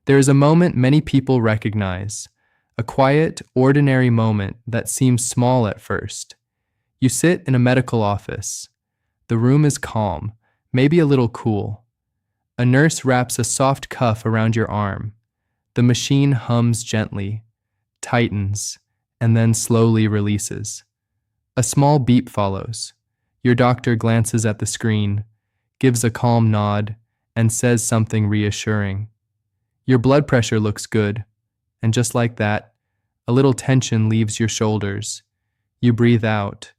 There is a moment many people recognize, a quiet, ordinary moment that seems small at first. You sit in a medical office. The room is calm, maybe a little cool. A nurse wraps a soft cuff around your arm. The machine hums gently, tightens, and then slowly releases. A small beep follows. Your doctor glances at the screen, gives a calm nod, and says something reassuring. Your blood pressure looks good, and just like that, a little tension leaves your shoulders. You breathe out.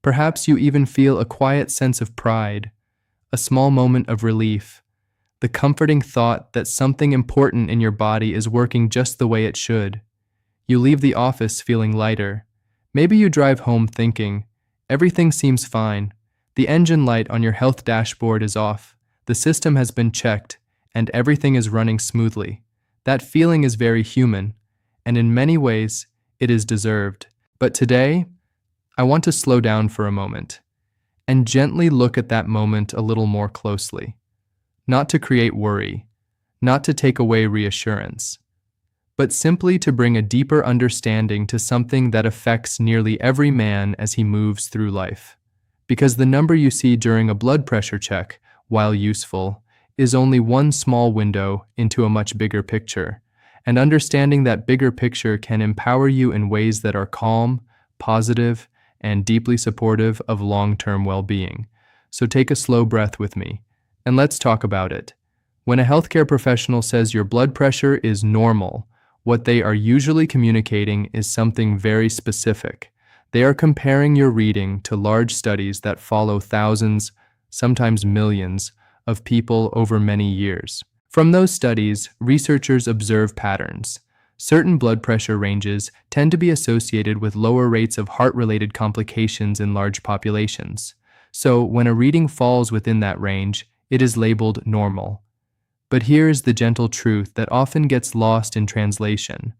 Perhaps you even feel a quiet sense of pride, a small moment of relief, the comforting thought that something important in your body is working just the way it should. You leave the office feeling lighter. Maybe you drive home thinking, everything seems fine. The engine light on your health dashboard is off. The system has been checked, and everything is running smoothly. That feeling is very human, and in many ways, it is deserved. But today, I want to slow down for a moment and gently look at that moment a little more closely. Not to create worry, not to take away reassurance, but simply to bring a deeper understanding to something that affects nearly every man as he moves through life. Because the number you see during a blood pressure check, while useful, is only one small window into a much bigger picture, and understanding that bigger picture can empower you in ways that are calm, positive, and deeply supportive of long-term well-being. So take a slow breath with me, and let's talk about it. When a healthcare professional says your blood pressure is normal, what they are usually communicating is something very specific. They are comparing your reading to large studies that follow thousands, sometimes millions, of people over many years. From those studies, researchers observe patterns. Certain blood pressure ranges tend to be associated with lower rates of heart-related complications in large populations. So, when a reading falls within that range, it is labeled normal. But here is the gentle truth that often gets lost in translation.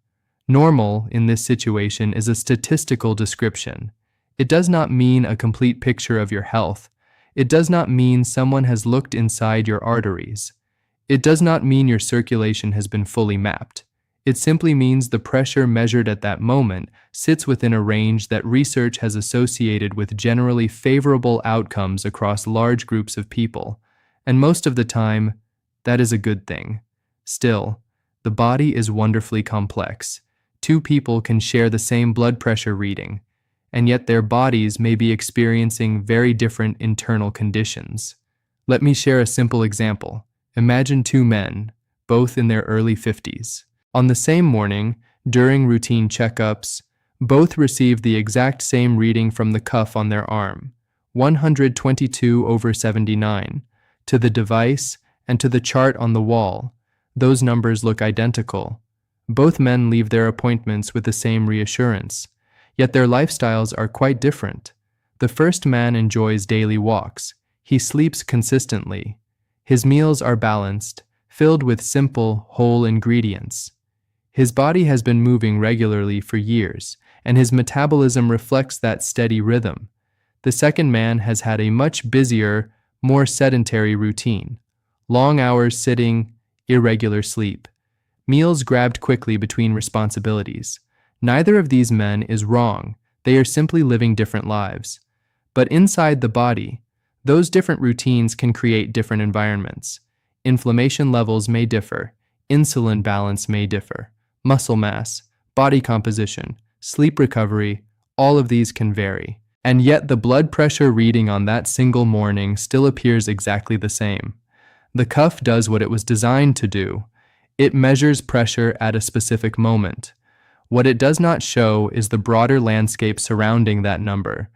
Normal, in this situation, is a statistical description. It does not mean a complete picture of your health. It does not mean someone has looked inside your arteries. It does not mean your circulation has been fully mapped. It simply means the pressure measured at that moment sits within a range that research has associated with generally favorable outcomes across large groups of people. And most of the time, that is a good thing. Still, the body is wonderfully complex. Two people can share the same blood pressure reading, and yet their bodies may be experiencing very different internal conditions. Let me share a simple example. Imagine two men, both in their early 50s. On the same morning, during routine checkups, both received the exact same reading from the cuff on their arm, 122/79, to the device and to the chart on the wall. Those numbers look identical. Both men leave their appointments with the same reassurance, yet their lifestyles are quite different. The first man enjoys daily walks. He sleeps consistently. His meals are balanced, filled with simple, whole ingredients. His body has been moving regularly for years, and his metabolism reflects that steady rhythm. The second man has had a much busier, more sedentary routine. Long hours sitting, irregular sleep. Meals grabbed quickly between responsibilities. Neither of these men is wrong. They are simply living different lives. But inside the body, those different routines can create different environments. Inflammation levels may differ. Insulin balance may differ. Muscle mass, body composition, sleep recovery, all of these can vary. And yet the blood pressure reading on that single morning still appears exactly the same. The cuff does what it was designed to do. It measures pressure at a specific moment. What it does not show is the broader landscape surrounding that number.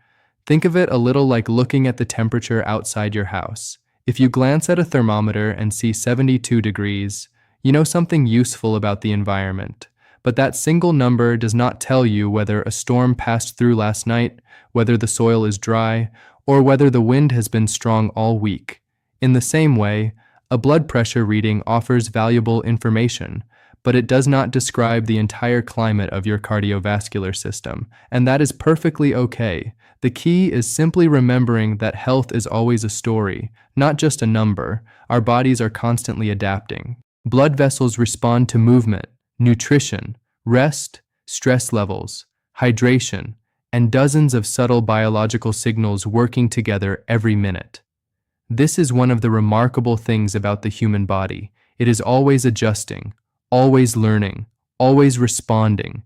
Think of it a little like looking at the temperature outside your house. If you glance at a thermometer and see 72 degrees, you know something useful about the environment. But that single number does not tell you whether a storm passed through last night, whether the soil is dry, or whether the wind has been strong all week. In the same way, a blood pressure reading offers valuable information, but it does not describe the entire climate of your cardiovascular system, and that is perfectly okay. The key is simply remembering that health is always a story, not just a number. Our bodies are constantly adapting. Blood vessels respond to movement, nutrition, rest, stress levels, hydration, and dozens of subtle biological signals working together every minute. This is one of the remarkable things about the human body. It is always adjusting, always learning, always responding.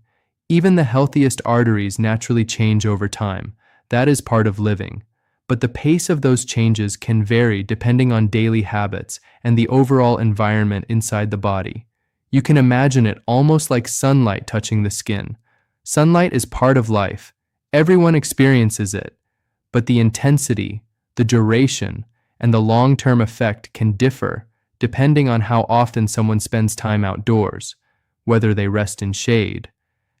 Even the healthiest arteries naturally change over time. That is part of living. But the pace of those changes can vary depending on daily habits and the overall environment inside the body. You can imagine it almost like sunlight touching the skin. Sunlight is part of life. Everyone experiences it. But the intensity, the duration, and the long-term effect can differ depending on how often someone spends time outdoors, whether they rest in shade,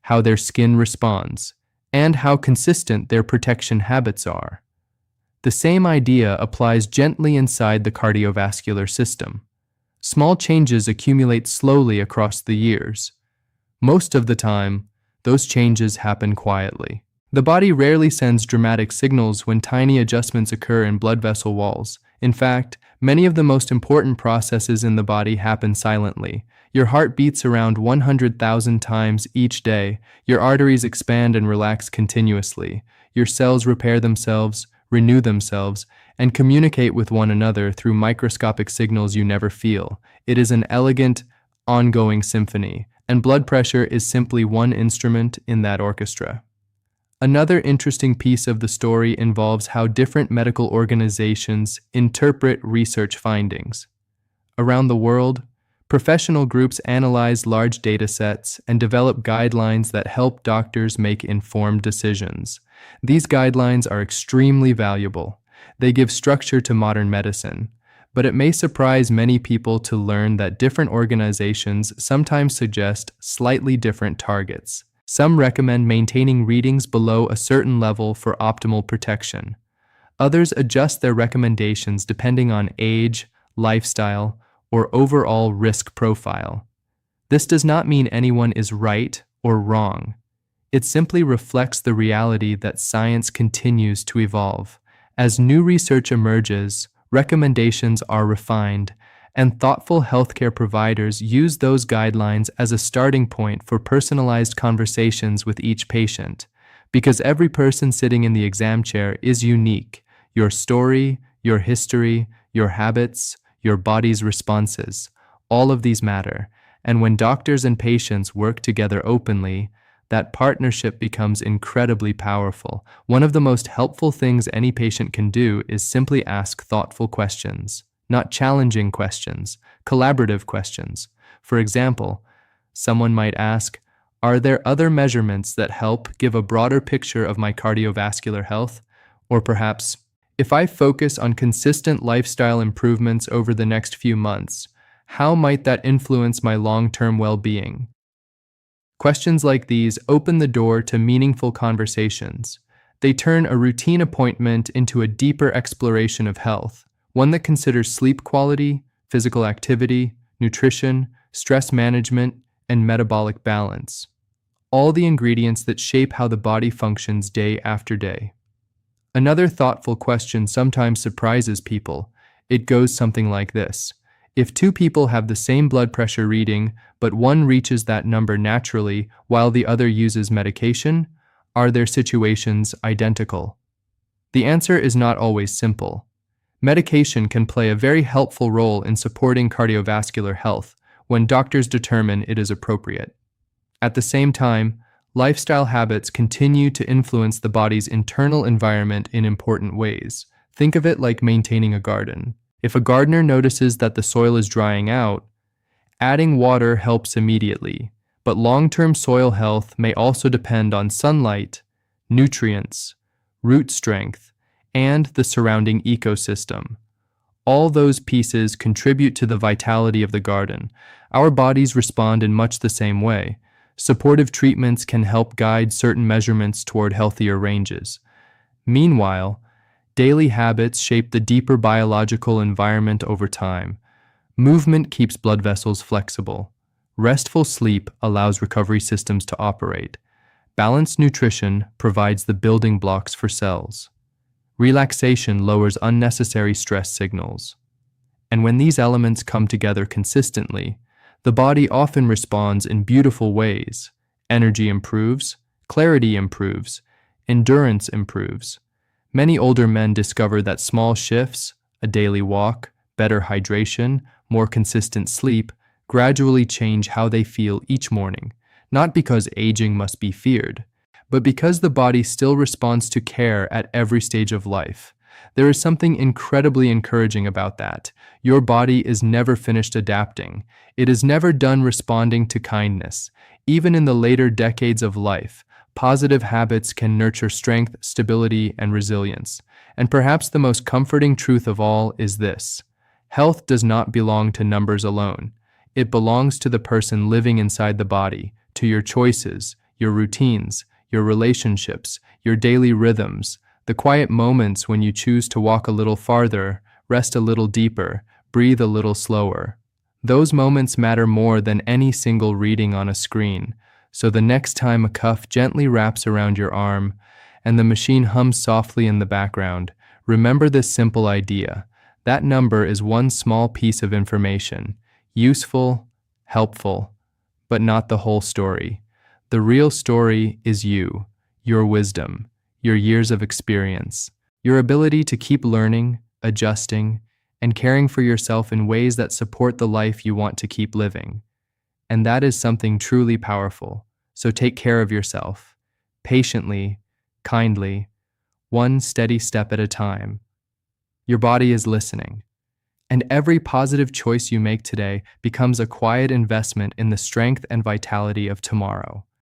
how their skin responds, and how consistent their protection habits are. The same idea applies gently inside the cardiovascular system. Small changes accumulate slowly across the years. Most of the time, those changes happen quietly. The body rarely sends dramatic signals when tiny adjustments occur in blood vessel walls. In fact, many of the most important processes in the body happen silently. Your heart beats around 100,000 times each day. Your arteries expand and relax continuously. Your cells repair themselves, renew themselves, and communicate with one another through microscopic signals you never feel. It is an elegant, ongoing symphony, and blood pressure is simply one instrument in that orchestra. Another interesting piece of the story involves how different medical organizations interpret research findings. Around the world, professional groups analyze large data sets and develop guidelines that help doctors make informed decisions. These guidelines are extremely valuable. They give structure to modern medicine, but it may surprise many people to learn that different organizations sometimes suggest slightly different targets. Some recommend maintaining readings below a certain level for optimal protection. Others adjust their recommendations depending on age, lifestyle, or overall risk profile. This does not mean anyone is right or wrong. It simply reflects the reality that science continues to evolve. As new research emerges, recommendations are refined, and thoughtful healthcare providers use those guidelines as a starting point for personalized conversations with each patient. Because every person sitting in the exam chair is unique. Your story, your history, your habits, your body's responses, all of these matter. And when doctors and patients work together openly, that partnership becomes incredibly powerful. One of the most helpful things any patient can do is simply ask thoughtful questions. Not challenging questions, collaborative questions. For example, someone might ask, "Are there other measurements that help give a broader picture of my cardiovascular health?" Or perhaps, "If I focus on consistent lifestyle improvements over the next few months, how might that influence my long-term well-being?" Questions like these open the door to meaningful conversations. They turn a routine appointment into a deeper exploration of health. One that considers sleep quality, physical activity, nutrition, stress management, and metabolic balance. All the ingredients that shape how the body functions day after day. Another thoughtful question sometimes surprises people. It goes something like this. If two people have the same blood pressure reading, but one reaches that number naturally while the other uses medication, are their situations identical? The answer is not always simple. Medication can play a very helpful role in supporting cardiovascular health when doctors determine it is appropriate. At the same time, lifestyle habits continue to influence the body's internal environment in important ways. Think of it like maintaining a garden. If a gardener notices that the soil is drying out, adding water helps immediately, but long-term soil health may also depend on sunlight, nutrients, root strength, and the surrounding ecosystem. All those pieces contribute to the vitality of the garden. Our bodies respond in much the same way. Supportive treatments can help guide certain measurements toward healthier ranges. Meanwhile, daily habits shape the deeper biological environment over time. Movement keeps blood vessels flexible. Restful sleep allows recovery systems to operate. Balanced nutrition provides the building blocks for cells. Relaxation lowers unnecessary stress signals. And when these elements come together consistently, The body often responds in beautiful ways. Energy improves, clarity improves, endurance improves. Many older men discover that small shifts, a daily walk, better hydration, more consistent sleep, gradually change how they feel each morning, not because aging must be feared, but because the body still responds to care at every stage of life. There is something incredibly encouraging about that. Your body is never finished adapting. It is never done responding to kindness. Even in the later decades of life, positive habits can nurture strength, stability, and resilience. And perhaps the most comforting truth of all is this: health does not belong to numbers alone. It belongs to the person living inside the body, to your choices, your routines, your relationships, your daily rhythms, the quiet moments when you choose to walk a little farther, rest a little deeper, breathe a little slower. Those moments matter more than any single reading on a screen. So the next time a cuff gently wraps around your arm and the machine hums softly in the background, remember this simple idea. That number is one small piece of information, useful, helpful, but not the whole story. The real story is you, your wisdom, your years of experience, your ability to keep learning, adjusting, and caring for yourself in ways that support the life you want to keep living. And that is something truly powerful. So take care of yourself, patiently, kindly, one steady step at a time. Your body is listening, and every positive choice you make today becomes a quiet investment in the strength and vitality of tomorrow.